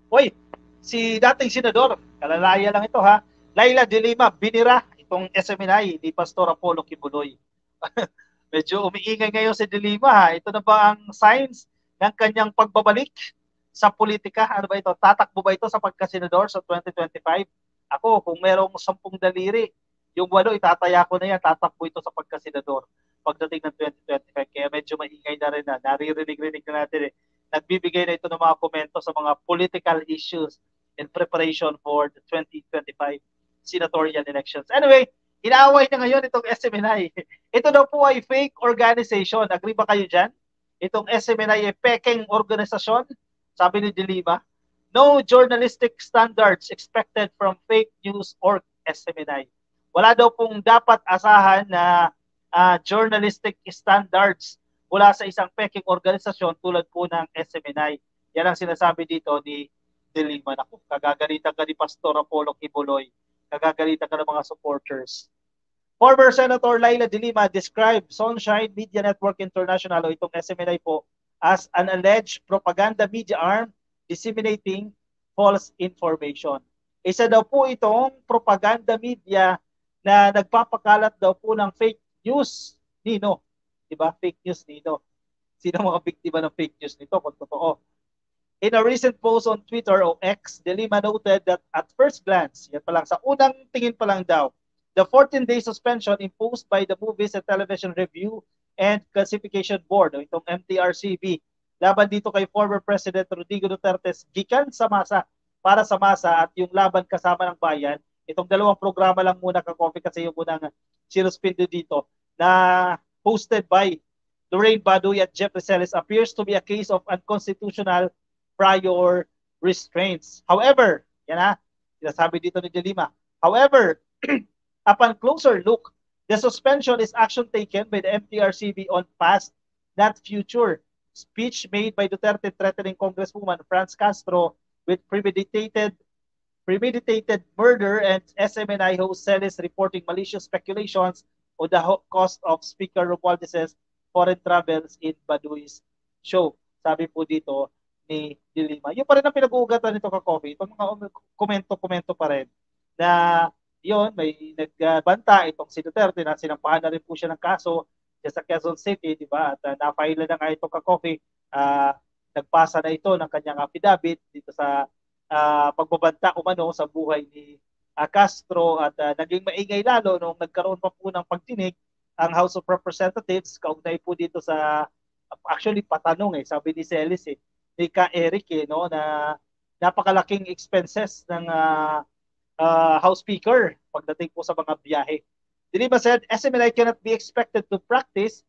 Hoy, si dating senador, kalalaya lang ito ha, Laila de Lima, binira itong SMNI ni Pastor Apollo Kibuloy. Medyo umiingay ngayon si de Lima ha. Ito na ba ang signs ng kanyang pagbabalik sa politika? Ano ba ito? Tatakbo ba ito sa pagkasenador sa 2025? Ako, kung merong 10 daliri, yung 8 itataya ko na yan, tatakbo ito sa pagkasenador pagdating ng 2025. Kaya medyo maingay na rin na. Naririnig-rinig na natin eh. Nagbibigay na ito ng mga komento sa mga political issues in preparation for the 2025 senatorial elections. Anyway, inaaway niya ngayon itong SMNI. Ito daw po ay fake organization. Agree ba kayo dyan? Itong SMNI ay peking organisasyon, sabi ni Dilima. No journalistic standards expected from fake news or SMNI. Wala daw pong dapat asahan na journalistic standards mula sa isang peking organisasyon tulad po ng SMNI. Yan ang sinasabi dito ni Dilima. Naku, kagagalitan ka ni Pastor Apollo Kibuloy. Kagagalitan ka ng mga supporters. Former Senator Laila de Lima described Sunshine Media Network International o itong SMNI po as an alleged propaganda media arm disseminating false information. Isa daw po itong propaganda media na nagpapakalat daw po ng fake news. Nino, di ba? Fake news nino. Sino mga biktima ng fake news nito kung totoo? In a recent post on Twitter o X, De Lima noted that at first glance, yan pa lang, sa unang tingin pa lang daw, the 14-day suspension imposed by the Movies and Television Review and Classification Board, o itong MTRCB, laban dito kay former President Rodrigo Duterte, gikan sa masa, para sa masa at yung laban kasama ng bayan, itong dalawang programa lang muna ka-coffee kasi yung unang sinuspinde dito, na hosted by Lorraine Baduy at Jeff Celis appears to be a case of unconstitutional prior restraints. However, yan ha, sinasabi dito ni De Lima, however, upon closer look, the suspension is action taken by the MTRCB on past, not future, speech made by Duterte threatening Congresswoman Franz Castro with premeditated murder and SMNI host Celis reporting malicious speculations on the cost of Speaker Romualdez's foreign travels in Baduy's show. Sabi po dito ni Dilima. Yung pa rin ang pinag-uugatan nito ka-coffee. Itong mga komento-komento pa rin na yun, may nagbanta itong si Duterte na sinampahan na rin po siya ng kaso sa Quezon City, di ba? At na-file na nga itong ka-coffee. Nagpasa na ito ng kanyang affidavit dito sa pagbabanta umano sa buhay ni Castro at naging maingay lalo nung nagkaroon pa po ng pagdinig ang House of Representatives kaugnay po dito sa actually patanong sabi ni Celis ni Ka Eric no na napakalaking expenses ng House Speaker pagdating po sa mga biyahe. Dilima said SMNI cannot be expected to practice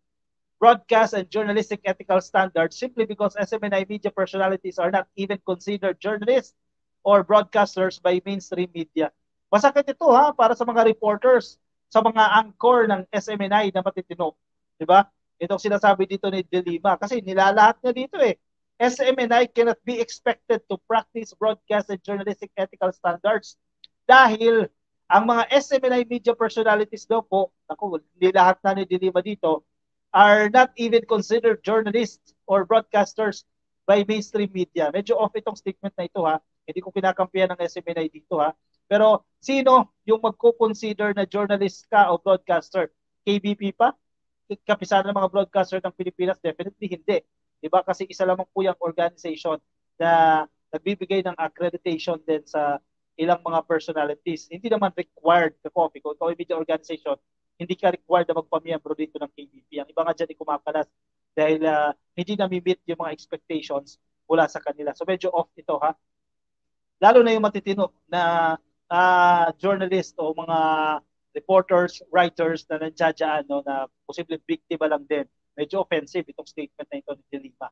broadcast and journalistic ethical standards simply because SMNI media personalities are not even considered journalists or broadcasters by mainstream media. Masakit ito ha para sa mga reporters, sa mga anchor ng SMNI na matitino. Di ba? Itong sinasabi dito ni De Lima kasi nilalahat niya dito SMNI cannot be expected to practice broadcast and journalistic ethical standards dahil ang mga SMNI media personalities daw po, ako, hindi lahat na ni De Lima dito, are not even considered journalists or broadcasters by mainstream media. Medyo off itong statement na ito ha. Hindi ko kinakampihan ng SMNI dito ha. Pero sino yung magko-consider na journalist ka o broadcaster? KBP pa? Kapisanan ng mga broadcaster ng Pilipinas? Definitely hindi. Diba? Kasi isa lamang po yung organization na nagbibigay ng accreditation din sa ilang mga personalities. Hindi naman required ka coffee. Kung ikaw ay media organization, hindi ka required na magpamiyembro dito ng KBP. Ang iba nga dyan ay kumakalas dahil hindi na-meet yung mga expectations mula sa kanila. So medyo off ito ha. Lalo na yung matitino na journalist o mga reporters, writers na nandiyan no, na posibleng biktima lang din. Medyo offensive itong statement na ito ni De Lima.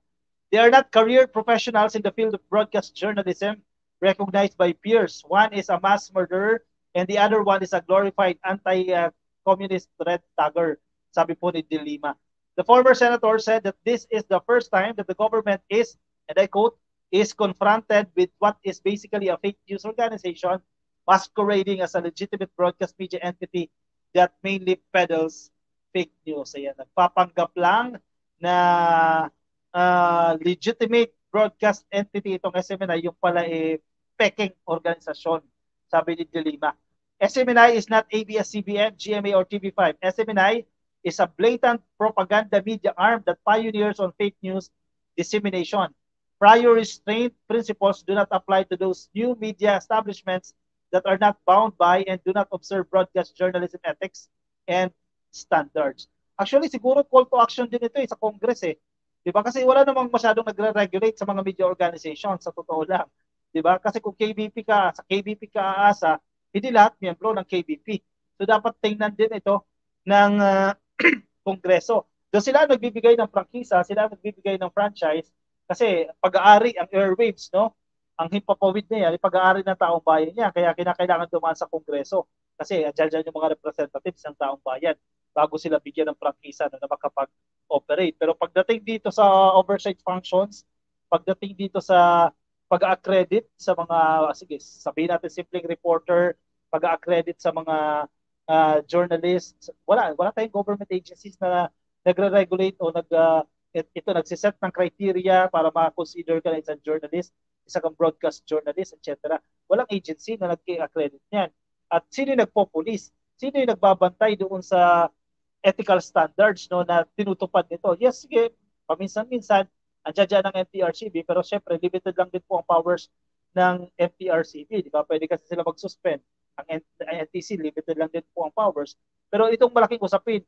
They are not career professionals in the field of broadcast journalism recognized by peers. One is a mass murderer and the other one is a glorified anti-communist red tagger, sabi po ni De Lima. The former senator said that this is the first time that the government is, and I quote, is confronted with what is basically a fake news organization masquerading as a legitimate broadcast media entity that mainly peddles fake news. Ayan, nagpapanggap lang na legitimate broadcast entity itong SMNI, yung pala peking organisasyon, sabi ni De Lima. SMNI is not ABS-CBN, GMA, or TV5. SMNI is a blatant propaganda media arm that pioneers on fake news dissemination. Prior restraint principles do not apply to those new media establishments that are not bound by and do not observe broadcast journalism ethics and standards. Actually, siguro call to action din ito sa Congress eh. 'Di ba? Kasi wala namang masyadong nagre-regulate sa mga media organizations sa totoo lang. 'Di ba? Kasi kung KBP ka, sa KBP ka aasa, hindi lahat miyembro ng KBP. So dapat tingnan din ito ng Kongreso. Doon sila nagbibigay ng prangkisa, sila nagbibigay ng franchise kasi pag-aari ang airwaves, no? Ang himpapawid niya, pag-aari ng taong bayan niya, kaya kinakailangan dumaan sa Kongreso. Kasi andyan yung mga representatives ng taong bayan bago sila bigyan ng prangkisa na makapag-operate. Pero pagdating dito sa oversight functions, pagdating dito sa pag-accredit sa mga, sige, sabihin natin simpleng reporter, pag-accredit sa mga journalists, wala tayong government agencies na nagre-regulate o ito nagsiset ng criteria para ma-consider ka na isang journalist, isang broadcast journalist, etc. Walang agency na nag-accredit niyan. At sino yung nagpo-police? Sino yung nagbabantay doon sa ethical standards no na tinutupad nito? Yes, sige, paminsan-minsan andiyan dyan ng MTRCB, pero syempre limited lang din po ang powers ng MTRCB, di ba? Pwede kasi sila mag-suspend. Ang NTC limited lang din po ang powers. Pero itong malaking usapin,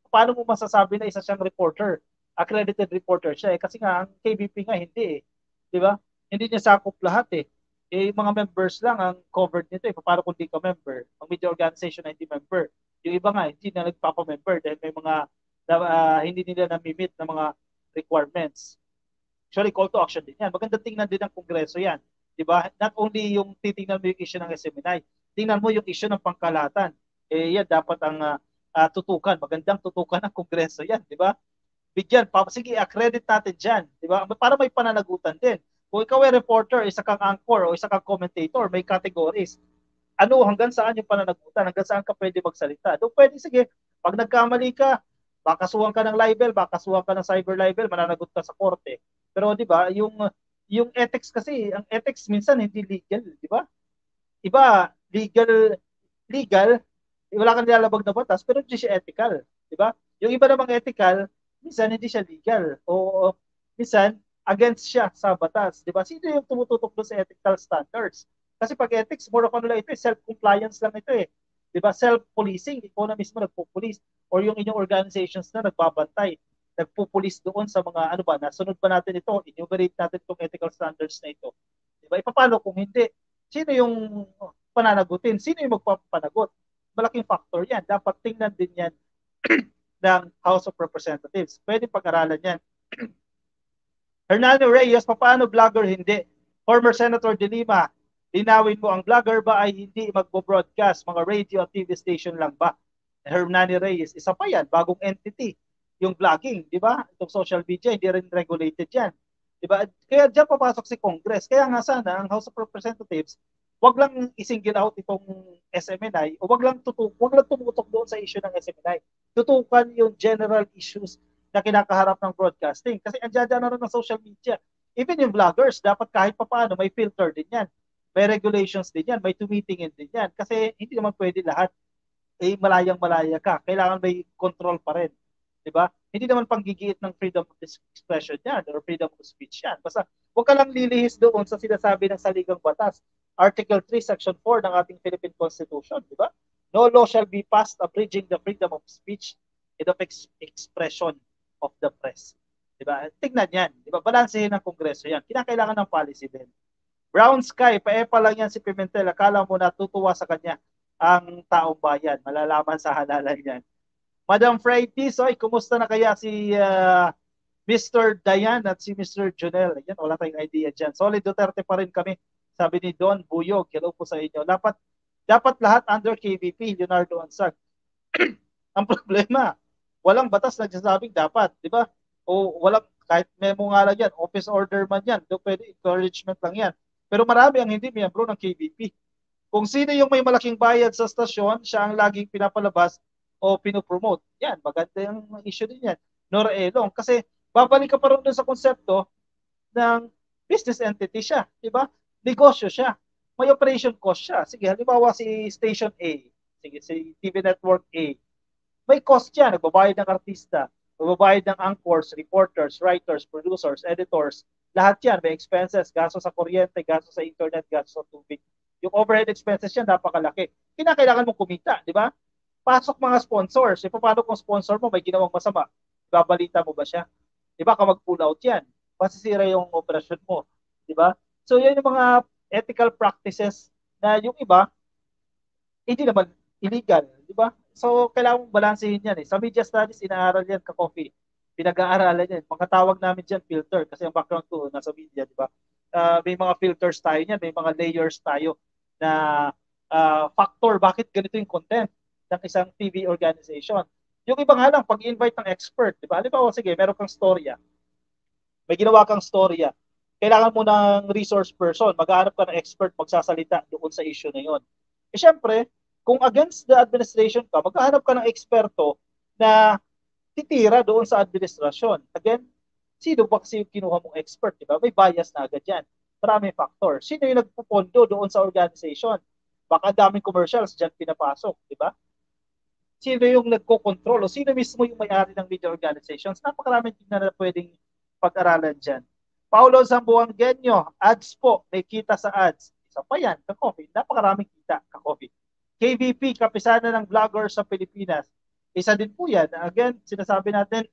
paano mo masasabi na isa siyang reporter? Accredited reporter siya kasi nga ang KBP nga hindi eh. 'Di ba? Hindi niya sakop lahat eh. Mga members lang ang covered nito eh. Paano kung di ka member? Ang media organization na hindi member. Yung iba nga hindi na nagpapa-member dahil may mga hindi nila na-meet na mga requirements. Actually, call to action din yan. Maganda tingnan din ng Kongreso yan. Di ba? Not only yung titingnan mo yung issue ng SMNI, tingnan mo yung issue ng pangkalahatan. Yan dapat ang tutukan. Magandang tutukan ng Kongreso yan. Di ba? Bigyan, sige, accredit natin dyan. Di ba? Para may pananagutan din. Kung ikaw ay reporter, isa kang anchor o isa kang commentator, may categories. Hanggang saan yung pananagutan? Hanggang saan ka pwede magsalita? Doon pwede, sige, pag nagkamali ka, bakasuhan ka ng libel, bakasuhan ka ng cyber libel, mananagot ka sa korte. Pero 'di ba, yung ethics kasi, ang ethics minsan hindi legal, 'di ba? Iba legal, wala kang nilalabag na batas, pero hindi siya ethical, 'di ba? Yung iba namang ethical, minsan hindi siya legal o minsan against siya sa batas, 'di ba? Sino yung tumututok doon sa ethical standards? Kasi pag ethics, more of ano lang ito, self-compliance lang ito eh. 'Di ba? Self-policing, ikaw na mismo nagpo-police or yung inyong organizations na nagbabantay, nagpo-police doon sa mga ano ba, nasunod ba natin ito, enumerate natin itong ethical standards na ito. 'Di ba? Paano kung hindi? Sino yung pananagutin? Sino yung magpapanagot? Malaking factor 'yan. Dapat tingnan din 'yan ng House of Representatives. Pwede pag-aralan 'yan. Hernando Reyes, paano vlogger hindi? Former Senator De Lima, linawin mo, ang vlogger ba ay hindi magbo-broadcast, mga radio at TV station lang ba? Hernani Reyes, isa pa yan, bagong entity, yung vlogging, di ba? Itong social media, hindi rin regulated yan. Di ba? Kaya diyan papasok si Congress. Kaya nga sana, ang House of Representatives, wag lang isingle out itong SMNI o wag lang tumutok doon sa issue ng SMNI. Tutukan yung general issues na kinakaharap ng broadcasting. Kasi andyan na rin ng social media. Even yung vloggers, dapat kahit papaano, may filter din yan. May regulations din yan. May tumitingin din yan. Kasi hindi naman pwede lahat malayang-malaya ka. Kailangan may control pa rin. Diba? Hindi naman panggigiit ng freedom of expression yan or freedom of speech yan. Basta huwag ka lang lilihis doon sa sinasabi ng saligang batas. Article 3, Section 4 ng ating Philippine Constitution. Diba? No law shall be passed abridging the freedom of speech and of expression of the press. Diba? Tignan yan. Diba? Balansehin ng Kongreso yan. Kinakailangan ng policy din. Brown Sky, paepa lang yan si Pimentel. Akala mo natutuwa sa kanya ang taong bayan. Malalaman sa halalan yan. Madam Friday, so kumusta na kaya si Mr. Dayan at si Mr. Junel? Yan, wala tayong idea dyan. Solid Duterte pa rin kami. Sabi ni Don Buyog. Hello po sa inyo. Dapat lahat under KBP, Leonardo Ansag. Ang problema, walang batas na nagsasabing dapat, di ba? O walang, kahit memo nga lang yan, office order man yan, do pwede encouragement lang yan. Pero marami ang hindi miyembro ng KBP. Kung sino yung may malaking bayad sa stasyon, siya ang laging pinapalabas o pinopromote. Yan, maganda yung issue din yan. Nor Elong. Kasi babalik ka pa rin sa konsepto, ng business entity siya, di ba? Negosyo siya. May operation cost siya. Sige, halimbawa si Station A, sige, si TV Network A, may cost yan. Nagbabayad ng artista, nagbabayad ng anchors, reporters, writers, producers, editors. Lahat yan. May expenses, gasto sa kuryente, gasto sa internet, gasto sa tubig. Yung overhead expenses yan, napakalaki. Kinakailangan mong kumita, di ba? Pasok mga sponsors. E paano kung sponsor mo may ginawang masama? Babalita mo ba siya? Di ba? Kapag pull out yan, masisira yung operasyon mo. Di ba? So, yan yung mga ethical practices na yung iba, hindi naman illegal, di ba? So, kailangan mong balansehin yan eh. Sa media studies, inaaral yan ka-coffee. Pinag-aaralan yan. Mga tawag namin dyan, filter. Kasi ang background ko, nasa media, di ba? May mga filters tayo niyan, may mga layers tayo na factor, bakit ganito yung content ng isang TV organization. Yung iba nga lang, pag-invite ng expert, di ba? Halimbawa, sige, meron kang storya. May ginawa kang storya. Kailangan mo ng resource person. Maghahanap ka ng expert magsasalita doon sa issue na yon. Eh, syempre, kung against the administration ka, maghahanap ka ng eksperto na titira doon sa administrasyon. Again, sino ba kasi yung kinuha mong expert, di ba? May bias na agad yan. Maraming factor. Sino yung nagpupondo doon sa organization? Baka daming commercials dyan pinapasok, di ba? Sino yung nagko-control o sino mismo yung may-ari ng media organizations? Napakaraming tingnan na pwedeng pag-aralan dyan. Paulo Zamboangueño, ads po, may kita sa ads. Isa pa yan, ka-coffee. Napakaraming kita, ka-coffee. KVP, kapisana ng vloggers sa Pilipinas. Isa din po yan. Again, sinasabi natin,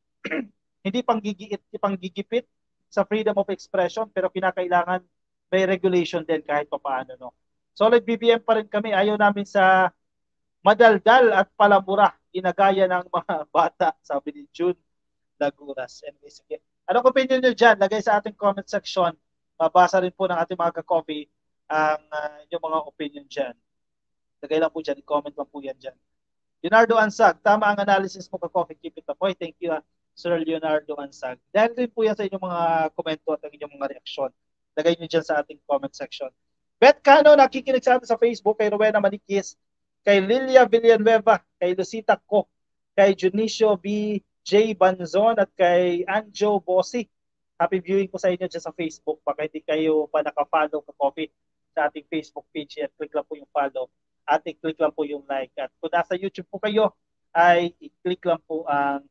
hindi panggigipit sa freedom of expression, pero kinakailangan may regulation din kahit pa paano. No? Solid BBM pa rin kami. Ayaw namin sa madaldal at palamura, ginagaya ng mga bata, sabi ni June Laguras. Anyway, sige. Anong opinion nyo dyan? Lagay sa ating comment section. Mabasa rin po ng ating mga ka-coffee ang yung mga opinion dyan. Lagay lang po dyan. I-comment lang po yan dyan. Leonardo Ansag, tama ang analysis mo ka-coffee. Keep it up. Okay, thank you, Sir Leonardo Ansag. Dahil rin po yan sa inyong mga komento at ang inyong mga reaksyon. Lagay nyo dyan sa ating comment section. Beth Cano, nakikinig sa atin sa Facebook, kay Rowena Manikis, kay Lilia Villanueva, kay Lucita Co, kay Junicio B. J. Banzon at kay Anjo Bossi. Happy viewing po sa inyo dyan sa Facebook. Baka hindi kayo pa naka-follow ka coffee sa ating Facebook page at click lang po yung follow at i-click lang po yung like. At kung nasa YouTube po kayo, ay i-click lang po ang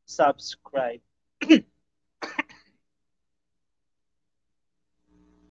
subscribe.